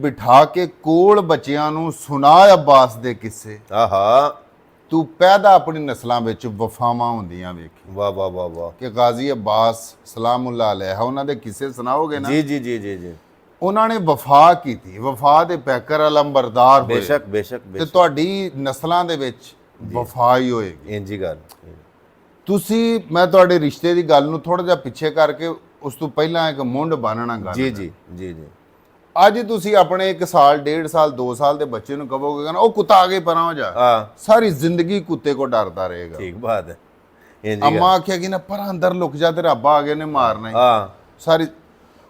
ਬਿਠਾ ਕੇ ਕੋਲ ਬੱਚਿਆਂ ਨੂੰ ਸੁਣਾ ਅब्बास ਦੇ ਕਿੱਸੇ। ਆਹਾ, ਤੂੰ ਪੈਦਾ ਆਪਣੀ ਨਸਲਾਂ ਵਿੱਚ ਵਫਾਵਾਂ ਹੁੰਦੀਆਂ ਵੇਖੀ ਵਾਹ ਵਾਹ ਵਾਹ ਵਾਹ, ਕਿ ਗਾਜ਼ੀ ਅब्बास ਸਲਾਮੁੱਲਾ ਅਲੈਹ ਉਹਨਾਂ ਦੇ ਕਿੱਸੇ ਸੁਣਾਓਗੇ ਨਾ। ਜੀ ਜੀ ਜੀ ਜੀ ਜੀ, ਉਹਨਾਂ ਨੇ ਵਫਾ ਕੀਤੀ, ਵਫਾ ਦੇ ਪੈਕਰ ਅਲੰਬਰਦਾਰ ਹੋਏ ਬੇਸ਼ੱਕ ਬੇਸ਼ੱਕ ਤੇ ਬੇਸ਼ੱਕ, ਤੁਹਾਡੀ ਨਸਲਾਂ ਦੇ ਵਿੱਚ ਵਫਾ ਹੀ ਹੋਏਗੀ। ਇੰਜੀ ਗੱਲ, ਤੁਸੀਂ ਮੈਂ ਤੁਹਾਡੇ ਰਿਸ਼ਤੇ ਦੀ ਗੱਲ ਨੂੰ ਥੋੜਾ ਜਿਹਾ ਪਿੱਛੇ ਕਰਕੇ ਉਸ ਤੋਂ ਪਹਿਲਾਂ ਇੱਕ ਮੁੰਡ ਬੰਨਣਾ ਗੱਲ ਜੀ ਜੀ ਜੀ ਜੀ, ਅੱਜ ਤੁਸੀਂ ਆਪਣੇ 1 ਸਾਲ 1.5 ਸਾਲ 2 ਸਾਲ ਦੇ ਬੱਚੇ ਨੂੰ ਕਹੋਗੇ ਨਾ ਉਹ ਕੁੱਤਾ ਆਗੇ ਪਰਾਂ ਹੋ ਜਾ, ਹਾਂ ਸਾਰੀ ਜ਼ਿੰਦਗੀ ਕੁੱਤੇ ਕੋ ਡਰਦਾ ਰਹੇਗਾ। ਠੀਕ ਬਾਤ ਹੈ, ਇੰਜੀ ਅੰਮਾ ਗੱਲ, ਆਖਿਆ ਕਿ ਨਾ ਪਰ ਅੰਦਰ ਲੁਕ ਜਾ ਤੇ ਰੱਬ ਆ ਗਏ ਨੇ ਮਾਰਨਾ ਹੀ। ਹਾਂ ਸਾਰੀ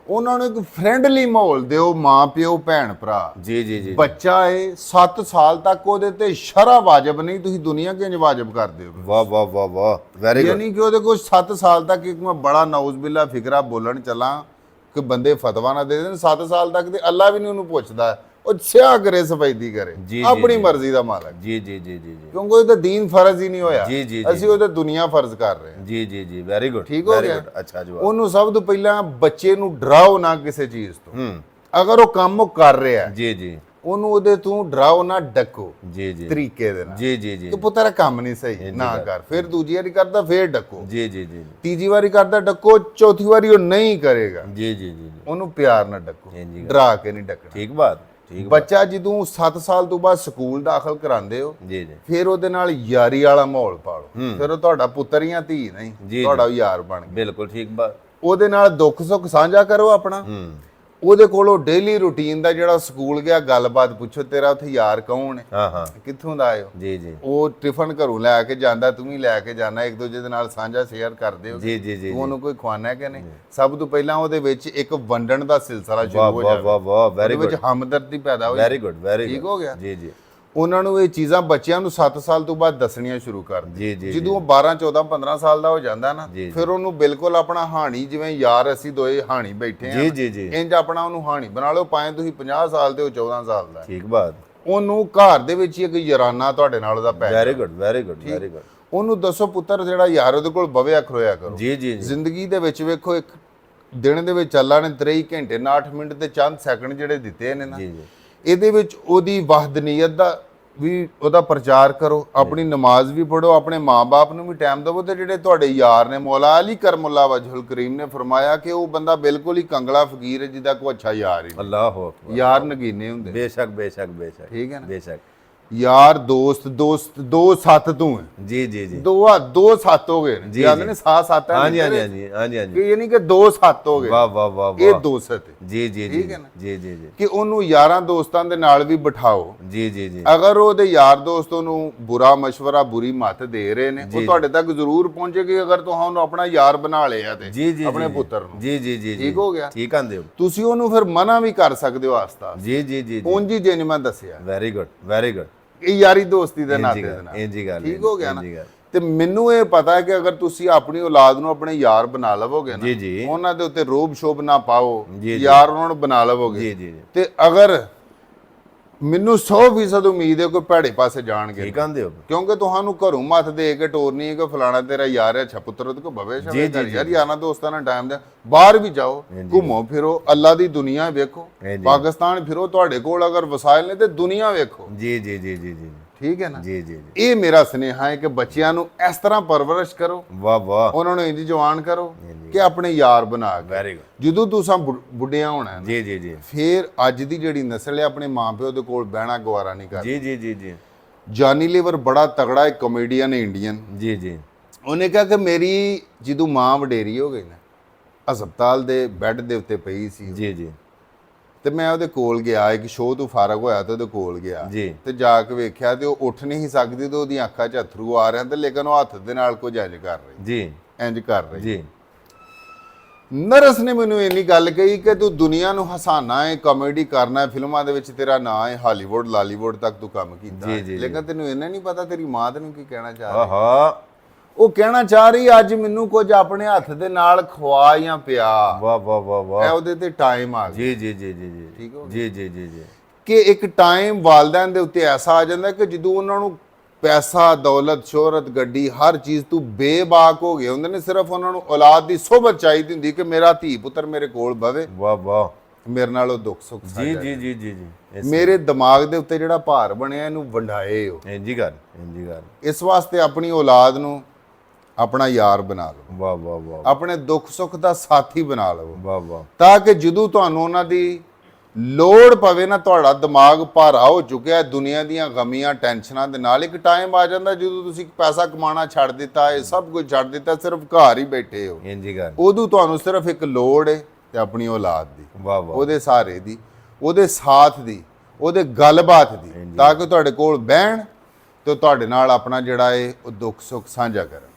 ਉਹਨਾਂ ਨੂੰ ਇੱਕ ਫਰੈਂਡਲੀ ਮਾਹੌਲ ਦਿਓ, ਮਾਂ ਪਿਓ ਭੈਣ ਭਰਾ। ਜੀ ਜੀ ਜੀ, ਬੱਚਾ ਏ 7 ਸਾਲ ਤੱਕ ਉਹਦੇ ਤੇ ਸ਼ਰਾ ਵਾਜਬ ਨਹੀਂ, ਤੁਸੀਂ ਦੁਨੀਆ ਕਿੰਜ ਵਾਜਬ ਕਰਦੇ ਹੋ। ਵਾਹ ਵਾਹ ਵਾਹ ਵਾਹ, ਵੈਰੀ ਗੁੱਡ, ਯਾਨੀ ਕਿ ਉਹਦੇ ਕੋਲ 7 ਸਾਲ ਤੱਕ ਇੱਕ ਮੈਂ ਬੜਾ ਨਾਉਜ਼ ਬਿੱਲਾ ਫਿਕਰਾ ਬੋਲਣ ਚੱਲਾਂ ਕਿ ਬੰਦੇ ਫਤਵਾ ਨਾ ਦੇ ਦੇਣ। 7 ਸਾਲ ਤੱਕ ਤੇ ਅੱਲਾ ਵੀ ਨਹੀਂ ਉਹਨੂੰ ਪੁੱਛਦਾ, ਉਹ ਸਿਆ ਕਰੇ ਸਫੈਦੀ ਕਰੇ, ਜੀ, ਆਪਣੀ ਜੀ। ਮਰਜ਼ੀ ਦਾ ਮਾਲਕ, ਜੀ ਜੀ ਜੀ ਜੀ ਜੀ ਕਿਉਂਕਿ ਉਹਦਾ ਦੀਨ ਫਰਜ਼ ਹੀ ਨਹੀਂ ਹੋਇਆ। ਜੀ, ਜੀ, ਅਸੀਂ ਉਹਦਾ ਦੁਨੀਆ ਫਰਜ਼ ਕਰ ਰਹੇ ਹਾਂ। ਜੀ ਜੀ ਜੀ, ਵੈਰੀ ਗੁੱਡ, ਠੀਕ ਹੋ ਗਿਆ। ਅੱਛਾ ਜਵਾਬ, ਉਹਨੂੰ ਸਭ ਤੋਂ ਪਹਿਲਾਂ ਬੱਚੇ ਨੂੰ ਡਰਾਓ ਨਾ ਕਿਸੇ ਚੀਜ਼ ਤੋਂ। ਹੂੰ, ਅਗਰ ਉਹ ਕੰਮ ਉਹ ਕਰ ਰਿਹਾ ਹੈ, ਜੀ ਜੀ ਉਹਨੂੰ ਉਹਦੇ ਤੋਂ ਡਰਾਓ ਨਾ, ਡੱਕੋ ਜੀ ਜੀ ਤਰੀਕੇ ਦੇ ਨਾਲ ਜੀ ਜੀ ਜੀ ਕਿ ਪੁੱਤਰ ਕੰਮ ਨਹੀਂ ਸਹੀ ਨਾ ਕਰ। ਫਿਰ ਦੂਜੀ ਵਾਰੀ ਕਰਦਾ ਫੇਰ ਡੱਕੋ, ਜੀ ਜੀ ਜੀ ਤੀਜੀ ਵਾਰੀ ਕਰਦਾ ਡੱਕੋ, ਚੌਥੀ ਵਾਰੀ ਉਹ ਨਹੀਂ ਕਰੇਗਾ ਜੀ ਜੀ ਜੀ, ਉਹਨੂੰ ਪਿਆਰ ਨਾਲ ਡੱਕੋ, ਇੰਜੀ ਗੱਲ। ਡਰਾ ਕੇ ਨਹੀਂ ਡੱਕਣਾ। ਠੀਕ ਬਾਤ, ਠੀਕ ਬਾਤ, ਬੱਚਾ ਜਦੋਂ 7 ਸਾਲ ਤੋਂ ਬਾਅਦ ਸਕੂਲ ਦਾਖਲ ਕਰਾਉਂਦੇ ਹੋ, ਜੀ ਜੀ ਫਿਰ ਉਹਦੇ ਨਾਲ ਯਾਰੀ ਵਾਲਾ ਮਾਹੌਲ ਪਾਲੋ। ਫਿਰ ਉਹ ਤੁਹਾਡਾ ਪੁੱਤਰ ਜਾਂ ਧੀ ਨਹੀਂ, ਜੀ। ਤੁਹਾਡਾ ਯਾਰ ਬਣ ਗਿਆ। ਬਿਲਕੁਲ ਠੀਕ ਬਾਤ, ਉਹਦੇ ਨਾਲ ਦੁੱਖ ਸੁੱਖ ਸਾਂਝਾ ਕਰੋ ਆਪਣਾ। ਹੂੰ, ਉਹਦੇ ਕੋਲੋਂ ਡੇਲੀ ਰੂਟੀਨ ਦਾ ਜਿਹੜਾ ਸਕੂਲ ਗਿਆ ਗੱਲਬਾਤ ਪੁੱਛੋ, ਤੇਰਾ ਉੱਥੇ ਯਾਰ ਕੌਣ ਹੈ, ਹਾਂ ਹਾਂ, ਕਿੱਥੋਂ ਦਾ ਆਇਓ। ਜੀ ਜੀ ਉਹ ਟਿਫਨ ਘਰੋਂ ਲੈ ਕੇ ਜਾਂਦਾ, ਤੂੰ ਵੀ ਲੈ ਕੇ ਜਾਣਾ, ਇੱਕ ਦੂਜੇ ਦੇ ਨਾਲ ਸਾਂਝਾ ਸ਼ੇਅਰ ਕਰਦੇ ਹੋ। ਜੀ ਜੀ ਜੀ, ਤੂੰ ਉਹਨੂੰ ਕੋਈ ਖਵਾਨਾ ਕਿ ਨਹੀਂ। ਸਭ ਤੋਂ ਪਹਿਲਾਂ ਉਹਦੇ ਵਿੱਚ ਇੱਕ ਵੰਡਣ ਦਾ ਸਿਲਸਿਲਾ ਸ਼ੁਰੂ ਵਾਹ ਹੋ ਵਾਹ ਜਾਵੇ, ਵਾਹ ਵਾਹ, ਵੈਰੀ ਉਹਦੇ ਗੁੱਡ, ਵਿੱਚ ਹਮਦਰਦੀ ਪੈਦਾ ਹੋ ਵੈਰੀ ਗੁੱਡ, ਵੈਰੀ ਠੀਕ ਹੋ ਗਿਆ। ਜੀ ਜੀ ਉਹਨਾਂ ਨੂੰ ਇਹ ਚੀਜ਼ਾਂ ਬੱਚਿਆਂ ਨੂੰ 7 ਸਾਲ ਤੋਂ ਬਾਅਦ ਦੱਸਣੀਆਂ ਸ਼ੁਰੂ ਕਰ ਦਿਓ। ਜੀ ਜੀ, ਜਦੋਂ ਉਹ 12 14 15 ਸਾਲ ਦਾ ਹੋ ਜਾਂਦਾ ਨਾ, ਜੀ, ਫਿਰ ਉਹਨੂੰ ਬਿਲਕੁਲ ਆਪਣਾ ਹਾਣੀ, ਜਿਵੇਂ ਯਾਰ ਅਸੀਂ ਦੋਏ ਹਾਣੀ ਬੈਠੇ ਜੀ ਆ, ਜੀ ਜੀ, ਇੰਜ ਆਪਣਾ ਉਹਨੂੰ ਹਾਣੀ ਬਣਾ ਲਓ। ਭਾਵੇਂ ਤੁਸੀਂ 50 ਸਾਲ ਦੇ ਹੋ, 14 ਸਾਲ ਦਾ, ਠੀਕ ਬਾਤ, ਉਹਨੂੰ ਘਰ ਦੇ ਵਿੱਚ ਹੀ ਇੱਕ ਯਾਰਾਨਾ ਤੁਹਾਡੇ ਨਾਲ ਉਹਦਾ ਪੈ very good, very good, very good, ਉਹਨੂੰ ਦੱਸੋ ਪੁੱਤਰ ਜਿਹੜਾ ਯਾਰ ਉਹਦੇ ਕੋਲ ਬਵਿਆ ਖਲੋਇਆ ਕਰੋ। ਜੀ ਜੀ ਜੀ, ਜ਼ਿੰਦਗੀ ਦੇ ਵਿੱਚ ਵੇਖੋ, ਇੱਕ ਦਿਨ ਦੇ ਵਿੱਚ ਅੱਲਾ ਨੇ 23 ਘੰਟੇ 59 ਮਿੰਟ ਤੇ ਚੰਦ ਸੈਕਿੰਡ ਜਿਹੜੇ ਦਿੱਤੇ ਨੇ ਨਾ, ਜੀ ਜੀ, ਇਹਦੇ ਵਿੱਚ ਉਹਦੀ ਵਹਦਨੀਅਤ ਦਾ ਵੀ ਉਹਦਾ ਪ੍ਰਚਾਰ ਕਰੋ, ਆਪਣੀ ਨਮਾਜ਼ ਵੀ ਪੜੋ, ਆਪਣੇ ਮਾਂ-ਬਾਪ ਨੂੰ ਵੀ ਟਾਈਮ ਦਿਵੋ। ਤੇ ਜਿਹੜੇ ਤੁਹਾਡੇ ਯਾਰ ਨੇ, ਮੌਲਾ ਅਲੀ ਕਰਮੁੱਲਾ ਵਜਹੁਲ ਕਰੀਮ ਨੇ ਫਰਮਾਇਆ ਕਿ ਉਹ ਬੰਦਾ ਬਿਲਕੁਲ ਹੀ ਕੰਗਲਾ ਫਕੀਰ ਹੈ ਜਿਹਦਾ ਕੋਈ ਅੱਛਾ ਯਾਰ ਹੀ ਨਹੀਂ। ਅੱਲਾਹੁ ਅਕਬਰ, ਯਾਰ ਨਗੀਨੇ ਹੁੰਦੇ, ਬੇਸ਼ੱਕ ਬੇਸ਼ੱਕ ਬੇਸ਼ੱਕ, ਠੀਕ ਹੈ ਨਾ। ਬੇਸ਼ੱਕ, ਯਾਰ ਦੋਸਤ ਦੋ ਸੱਤ ਤੂੰ ਹੈ, ਜੀ ਜੀ ਜੀ, ਦੋ ਸੱਤ ਹੋ ਗਏ ਨੇ ਜੀ, ਜਾਂਦੇ ਨੇ, ਸਾਤ ਸੱਤ ਹਾਂਜੀ ਹਾਂਜੀ ਹਾਂਜੀ ਹਾਂਜੀ ਹਾਂਜੀ, ਇਹ ਨਹੀਂ ਕਿ ਦੋ ਸੱਤ ਹੋ ਗਏ, ਵਾਹ ਵਾਹ ਵਾਹ ਇਹ ਵਾਹ, ਦੋਸਤ ਹੈ। ਜੀ ਜੀ ਜੀ ਠੀਕ ਹੈ ਨਾ। ਜੀ ਜੀ ਜੀ ਕਿ ਉਹਨੂੰ ਯਾਰਾਂ ਦੋਸਤਾਂ ਦੇ ਨਾਲ ਵੀ ਬਿਠਾਓ। ਜੀ ਜੀ ਜੀ, ਅਗਰ ਉਹਦੇ ਯਾਰ ਦੋਸਤ ਉਹਨੂੰ ਬੁਰਾ ਮਸ਼ਵਰਾ, ਬੁਰੀ ਮੱਤ ਦੇ ਰਹੇ ਨੇ, ਉਹ ਤੁਹਾਡੇ ਤੱਕ ਜ਼ਰੂਰ ਪਹੁੰਚੇਗੀ ਅਗਰ ਤੁਹਾਨੂੰ ਆਪਣਾ ਯਾਰ ਬਣਾ ਲਿਆ ਤੇ ਜੀ ਜੀ, ਆਪਣੇ ਪੁੱਤਰ ਨੂੰ। ਜੀ ਜੀ ਜੀ, ਠੀਕ ਹੋ ਗਿਆ। ਠੀਕ ਆਂਦੇ ਹੋ, ਤੁਸੀਂ ਉਹਨੂੰ ਫਿਰ ਮਨਾ ਵੀ ਕਰ ਸਕਦੇ ਹੋ ਆਸਤਾ, ਜੀ ਜੀ ਜੀ, ਉਂਝ ਹੀ ਜਿੰਜ ਮੈਂ ਦੱਸਿਆ, ਵੈਰੀ ਗੁੱਡ, ਵੈਰੀ ਗੁੱਡ, ਇਹ ਯਾਰੀ ਦੋਸਤੀ ਦੇ ਨਾਤੇ ਦੇ ਨਾਲ। ਇੰਜੀ ਗੱਲ, ਠੀਕ ਹੋ ਗਿਆ ਨਾ। ਇੰਜੀ ਗੱਲ, ਤੇ ਮੈਨੂੰ ਇਹ ਪਤਾ ਹੈ ਕਿ ਅਗਰ ਤੁਸੀਂ ਆਪਣੀ ਔਲਾਦ ਨੂੰ ਆਪਣੇ ਯਾਰ ਬਣਾ ਲਵੋਗੇ ਨਾ, ਜੀ ਜੀ, ਉਹਨਾਂ ਦੇ ਉੱਤੇ ਰੋਬ ਸ਼ੋਭ ਨਾ ਪਾਓ, ਜੀ ਜੀ, ਯਾਰ ਉਹਨਾਂ ਨੂੰ ਬਣਾ ਲਵੋਗੇ, ਜੀ ਜੀ ਜੀ, ਤੇ ਅਗਰ ਮੈਨੂੰ 100% ਉਮੀਦ ਹੈ ਕਿ ਭੈੜੇ ਪਾਸੇ ਜਾਣਗੇ। ਠੀਕ ਆਂਦੇ ਹੋ, ਕਿਉਂਕਿ ਤੁਹਾਨੂੰ ਘਰੋਂ ਮੱਥ ਦੇ ਕੇ ਟੋਰਨੀ ਹੈ ਕਿ ਫਲਾਣਾ ਤੇਰਾ ਯਾਰ ਹੈ, ਅੱਛਾ ਪੁੱਤਰ ਉਹਦੇ ਕੋ ਭਵੇ ਜੀ, ਜੀ, ਯਾਰ ਯਾਰਾਂ ਦੋਸਤਾਂ ਨਾਲ ਟਾਈਮ ਦੇ, ਬਾਹਰ ਵੀ ਜਾਓ, ਘੁੰਮੋ ਫਿਰੋ, ਅੱਲਾ ਦੀ ਦੁਨੀਆ ਵੇਖੋ, ਜੀ। ਪਾਕਿਸਤਾਨ ਫਿਰੋ, ਤੁਹਾਡੇ ਕੋਲ ਅਗਰ ਵਸਾਇਲ ਨੇ ਤੇ ਦੁਨੀਆ ਵੇਖੋ। ਜੀ ਜੀ ਜੀ ਜੀ ਜੀ, ਠੀਕ ਹੈ ਨਾ। ਜੀ ਜੀ ਜੀ, ਇਹ ਮੇਰਾ ਸੁਨੇਹਾ ਹੈ ਕਿ ਬੱਚਿਆਂ ਨੂੰ ਇਸ ਤਰ੍ਹਾਂ ਪਰਵਰਿਸ਼ ਕਰੋ, ਵਾਹ ਵਾਹ, ਉਹਨਾਂ ਨੂੰ ਇੰਜ ਜਵਾਨ ਕਰੋ ਕਿ ਆਪਣੇ ਯਾਰ ਬਣਾ ਕੇ ਵੈਰੀ ਗੁੱਡ, ਜਦੋਂ ਤੁਸੀਂ ਬੁੱਢਿਆਂ ਹੋਣਾ ਹੈ ਨਾ, ਜੀ ਜੀ ਜੀ ਫਿਰ ਅੱਜ ਦੀ ਜਿਹੜੀ ਨਸਲ ਹੈ ਆਪਣੇ ਮਾਪਿਓ ਦੇ ਕੋਲ ਬਹਿਣਾ ਗਵਾਰਾ ਨਹੀਂ ਕਰਦੀ। ਜੀ ਜੀ ਜੀ ਜੀ, ਜਾਨੀ ਲੀਵਰ ਬੜਾ ਤਗੜਾ ਇੱਕ ਕਾਮੇਡੀਅਨ ਹੈ ਇੰਡੀਅਨ, ਜੀ ਜੀ, ਉਹਨੇ ਕਿਹਾ ਕਿ ਮੇਰੀ ਜਦੋਂ ਮਾਂ ਵਡੇਰੀ ਹੋ ਗਈ ਨਾ, ਹਸਪਤਾਲ ਦੇ ਬੈੱਡ ਦੇ ਉੱਤੇ ਪਈ ਸੀ, ਜੀ ਜੀ ਤੇ ਮੈਂ ਉਹਦੇ ਕੋਲ ਗਿਆ, ਇੱਕ ਸ਼ੋਅ ਤੋਂ ਫਾਰਗ ਹੋਇਆ ਤੇ ਉਹਦੇ ਕੋਲ ਗਿਆ, ਜੀ, ਤੇ ਜਾ ਕੇ ਵੇਖਿਆ ਤੇ ਉਹ ਉੱਠ ਨਹੀਂ ਸਕਦੀ ਤੇ ਉਹਦੀਆਂ ਅੱਖਾਂ 'ਚ ਅਥਰੂ ਆ ਰਹੇ ਤੇ ਲੇਕਿਨ ਉਹ ਹੱਥ ਦੇ ਨਾਲ ਕੁਝ ਇੰਜ ਕਰ ਰਹੀ, ਜੀ ਇੰਜ ਕਰ ਰਹੀ। ਜੀ, ਨਰਸ ਨੇ ਮੈਨੂੰ ਇੰਨੀ ਗੱਲ ਕਹੀ ਕਿ ਤੂੰ ਦੁਨੀਆ ਨੂੰ ਹਸਾਨਾ ਹੈ, ਕਾਮੇਡੀ ਕਰਨਾ ਹੈ, ਫਿਲਮਾਂ ਦੇ ਵਿੱਚ ਤੇਰਾ ਨਾਂ ਹੈ, ਹਾਲੀਵੁੱਡ ਲਾਲੀਵੁੱਡ ਤੱਕ ਤੂੰ ਕੰਮ ਕੀਤਾ ਜੀ, ਹੈ, ਜੀ, ਲੇਕਿਨ ਤੈਨੂੰ ਇੰਨਾ ਨਹੀਂ ਪਤਾ ਤੇਰੀ ਮਾਂ ਤੈਨੂੰ ਕੀ ਕਹਿਣਾ ਚਾਹ ਰਹੀ। ਆਹਾ, ਉਹ ਕਹਿਣਾ ਚਾਹ ਰਹੀ ਅੱਜ ਮੈਨੂੰ ਕੁਝ ਆਪਣੇ ਹੱਥ ਦੇ ਨਾਲ ਖਵਾ ਜਾਂ ਪਿਆ, ਵਾਹ ਵਾਹ ਵਾਹ ਇਹ ਵਾਹ, ਉਹਦੇ ਤੇ ਟਾਈਮ ਆ ਗਿਆ। ਜੀ ਜੀ ਜੀ ਜੀ ਜੀ, ਠੀਕ ਹੋ ਗਿਆ। ਜੀ ਜੀ ਜੀ ਜੀ, ਕਿ ਇੱਕ ਟਾਈਮ ਵਾਲਦੈਨ ਦੇ ਉੱਤੇ ਐਸਾ ਆ ਜਾਂਦਾ ਕਿ ਜਦੋਂ ਉਹਨਾਂ ਨੂੰ ਪੈਸਾ, ਦੌਲਤ, ਸ਼ੋਹਰਤ, ਗੱਡੀ, ਹਰ ਚੀਜ਼ ਤੋਂ ਬੇਬਾਕ ਹੋ ਗਏ ਹੁੰਦੇ ਨੇ, ਸਿਰਫ ਉਹਨਾਂ ਨੂੰ ਔਲਾਦ ਦੀ ਸੋਭਤ ਚਾਹੀਦੀ ਹੁੰਦੀ ਕਿ ਮੇਰਾ ਧੀ ਪੁੱਤਰ ਮੇਰੇ ਕੋਲ ਬਵੇ, ਵਾਹ ਵਾਹ, ਮੇਰੇ ਨਾਲ ਉਹ ਦੁੱਖ ਸੁੱਖ ਜੀ ਸਾਂਝਾ ਜੀ ਜੀ ਜੀ ਜੀ ਮੇਰੇ ਦਿਮਾਗ ਦੇ ਉੱਤੇ ਜਿਹੜਾ ਭਾਰ ਬਣਿਆ ਇਹਨੂੰ ਵੰਡਾਏ ਹੋ। ਇੰਜੀ ਗੱਲ ਇਸ ਵਾਸਤੇ ਆਪਣੀ ਔਲਾਦ ਨੂੰ ਆਪਣਾ ਯਾਰ ਬਣਾ ਲਓ, ਵਾਹ ਵਾਹ ਵਾਹ ਆਪਣੇ ਦੁੱਖ ਸੁੱਖ ਦਾ ਸਾਥੀ ਬਣਾ ਲਓ, ਵਾਹ ਵਾਹ ਤਾਂ ਕਿ ਜਦੋਂ ਤੁਹਾਨੂੰ ਉਹਨਾਂ ਦੀ ਲੋੜ ਪਵੇ ਨਾ, ਤੁਹਾਡਾ ਦਿਮਾਗ ਭਾਰਾ ਹੋ ਚੁੱਕਿਆ ਹੈ ਦੁਨੀਆ ਦੀਆਂ ਗਮੀਆਂ ਟੈਨਸ਼ਨਾਂ ਦੇ ਨਾਲ। ਇੱਕ ਟਾਈਮ ਆ ਜਾਂਦਾ ਜਦੋਂ ਤੁਸੀਂ ਪੈਸਾ ਕਮਾਉਣਾ ਛੱਡ ਦਿੱਤਾ, ਇਹ ਸਭ ਕੁਝ ਛੱਡ ਦਿੱਤਾ, ਸਿਰਫ ਘਰ ਹੀ ਬੈਠੇ ਹੋ। ਇੰਜੀ ਗੱਲ ਉਦੋਂ ਤੁਹਾਨੂੰ ਸਿਰਫ ਇੱਕ ਲੋੜ ਹੈ ਤੇ ਆਪਣੀ ਔਲਾਦ ਦੀ, ਵਾਹ ਵਾਹ ਉਹਦੇ ਸਹਾਰੇ ਦੀ, ਉਹਦੇ ਸਾਥ ਦੀ, ਉਹਦੇ ਗੱਲਬਾਤ ਦੀ, ਤਾਂ ਕਿ ਤੁਹਾਡੇ ਕੋਲ ਬਹਿਣ ਤੇ ਤੁਹਾਡੇ ਨਾਲ ਆਪਣਾ ਜਿਹੜਾ ਹੈ ਉਹ ਦੁੱਖ ਸੁੱਖ ਸਾਂਝਾ ਕਰਨ।